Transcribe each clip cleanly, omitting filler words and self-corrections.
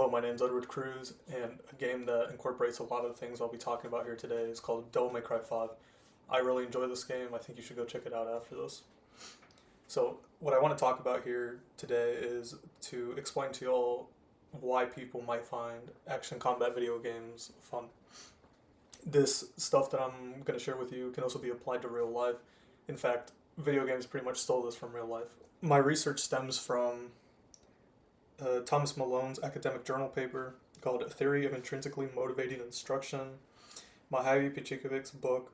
Hello, my name's Cruz, and a game that incorporates a lot of the things I'll be talking about here today is called Devil May Cry 5. I really enjoy this game. I think you should go check it out after this. So, what I want to talk about here today is to explain to you all why people might find action combat video games fun. This stuff that I'm going to share with you can also be applied to real life. In fact, video games pretty much stole this from real life. My research stems from Thomas Malone's academic journal paper called A Theory of Intrinsically Motivating Instruction, Mihai Picikovic's book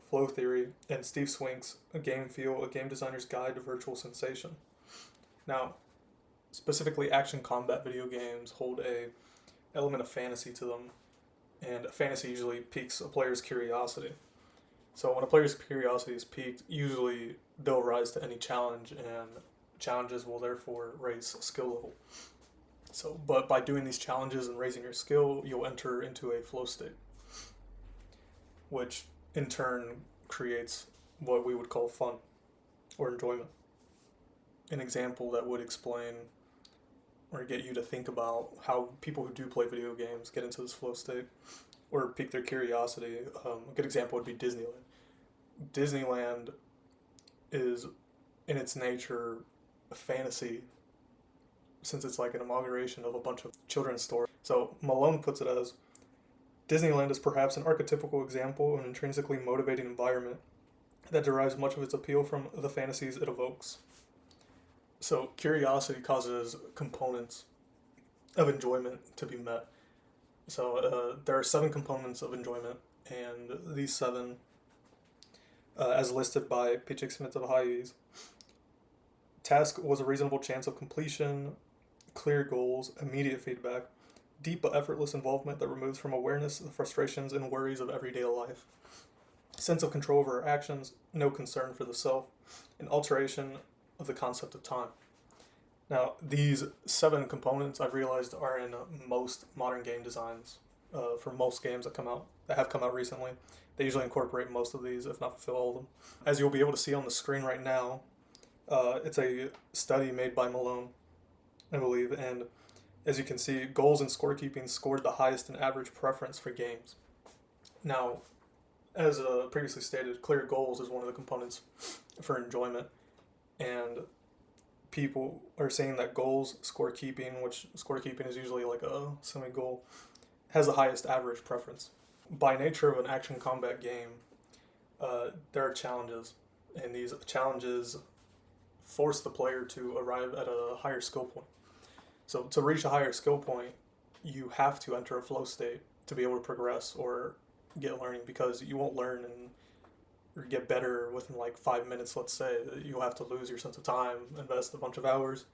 Flow Theory, and Steve Swink's A Game Feel, A Game Designer's Guide to Virtual Sensation. Now, specifically action combat video games hold a element of fantasy to them, and fantasy usually piques a player's curiosity. So when a player's curiosity is piqued, usually they'll rise to any challenge, and challenges will therefore raise skill level. But by doing these challenges and raising your skill, you'll enter into a flow state, which in turn creates what we would call fun or enjoyment. An example that would explain or get you to think about how people who do play video games get into this flow state or pique their curiosity. A good example would be Disneyland. Disneyland is, in its nature, a fantasy, since it's like an amalgamation of a bunch of children's stories. So Malone puts it as, Disneyland is perhaps an archetypical example of an intrinsically motivating environment that derives much of its appeal from the fantasies it evokes. So curiosity causes components of enjoyment to be met. So there are 7 components of enjoyment, and these 7, as listed by Picikovic's, task was a reasonable chance of completion, clear goals, immediate feedback, deep but effortless involvement that removes from awareness the frustrations and worries of everyday life, sense of control over our actions, no concern for the self, and alteration of the concept of time. Now, these 7 components I've realized are in most modern game designs. For most games that have come out recently, they usually incorporate most of these, if not fulfill all of them. As you'll be able to see on the screen right now, it's a study made by Malone, I believe, and as you can see, goals and scorekeeping scored the highest in average preference for games. Now, as previously stated, clear goals is one of the components for enjoyment, and people are saying that goals, scorekeeping, which scorekeeping is usually like a semi-goal, has the highest average preference. By nature of an action combat game, there are challenges, and these challenges force the player to arrive at a higher skill point. So to reach a higher skill point, you have to enter a flow state to be able to progress or get learning, because you won't learn or get better within like 5 minutes, let's say. You'll have to lose your sense of time, invest a bunch of hours.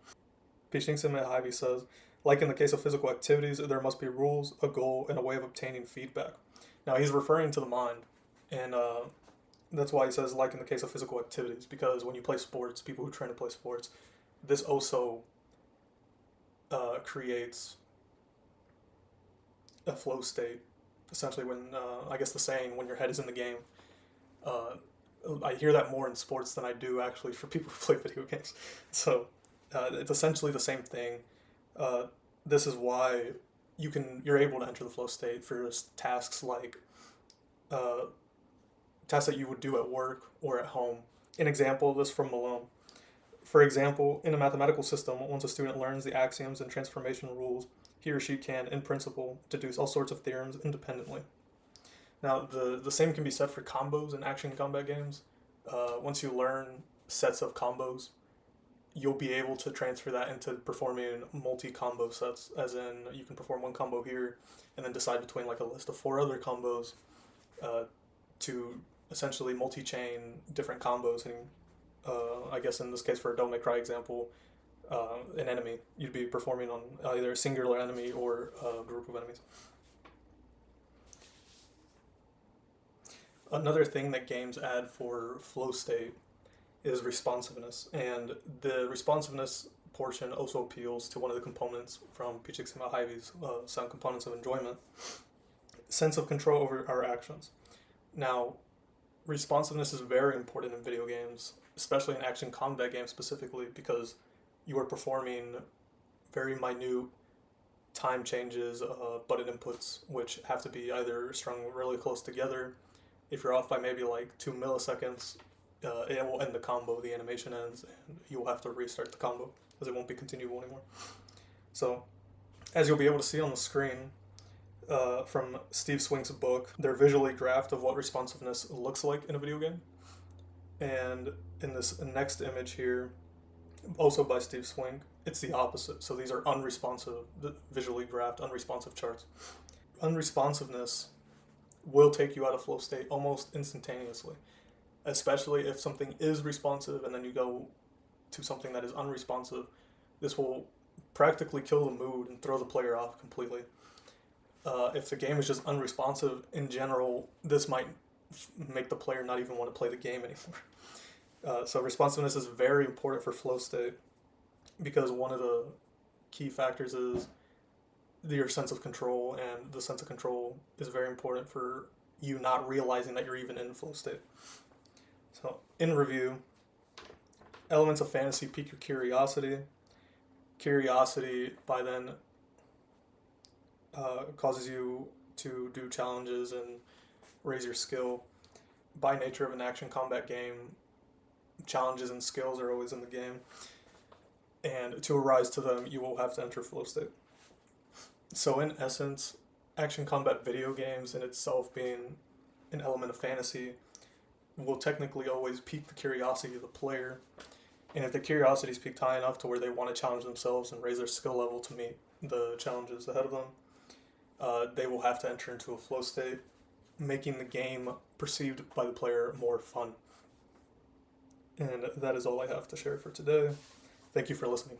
Picikovich says, like in the case of physical activities, there must be rules, a goal, and a way of obtaining feedback. Now he's referring to the mind, and that's why he says like in the case of physical activities, because when you play sports, people who train to play sports, this also creates a flow state, essentially when, I guess the saying, when your head is in the game. I hear that more in sports than I do actually for people who play video games. So it's essentially the same thing. This is why you're able to enter the flow state for tasks like tasks that you would do at work or at home. An example of this from Malone. For example, in a mathematical system, once a student learns the axioms and transformation rules, he or she can, in principle, deduce all sorts of theorems independently. Now, the same can be said for combos in action combat games. Once you learn sets of combos, you'll be able to transfer that into performing multi-combo sets, as in you can perform one combo here and then decide between like a list of 4 other combos to essentially multi-chain different combos. And I guess in this case, for a Devil May Cry example, an enemy, you'd be performing on either a singular enemy or a group of enemies. Another thing that games add for flow state is responsiveness, and the responsiveness portion also appeals to one of the components from Picikovic's 7 components of enjoyment: sense of control over our actions. Now, responsiveness is very important in video games, especially in action combat games specifically, because you are performing very minute time changes, button inputs, which have to be either strung really close together. If you're off by maybe like 2 milliseconds, it will end the combo, the animation ends, and you will have to restart the combo because it won't be continuable anymore. So, as you'll be able to see on the screen, from Steve Swink's book, they're visually graphed of what responsiveness looks like in a video game. And in this next image here, also by Steve Swink, it's the opposite. So these are unresponsive, visually graphed, unresponsive charts. Unresponsiveness will take you out of flow state almost instantaneously, especially if something is responsive and then you go to something that is unresponsive. This will practically kill the mood and throw the player off completely. If the game is just unresponsive in general, this might make the player not even want to play the game anymore. So responsiveness is very important for flow state because one of the key factors is your sense of control, and the sense of control is very important for you not realizing that you're even in flow state. So in review, elements of fantasy pique your curiosity. Curiosity by then causes you to do challenges and raise your skill. By nature of an action combat game, challenges and skills are always in the game, and to arise to them, you will have to enter flow state. So in essence, action combat video games in itself being an element of fantasy will technically always pique the curiosity of the player, and if the curiosity is piqued high enough to where they want to challenge themselves and raise their skill level to meet the challenges ahead of them, they will have to enter into a flow state, making the game perceived by the player more fun. And that is all I have to share for today. Thank you for listening.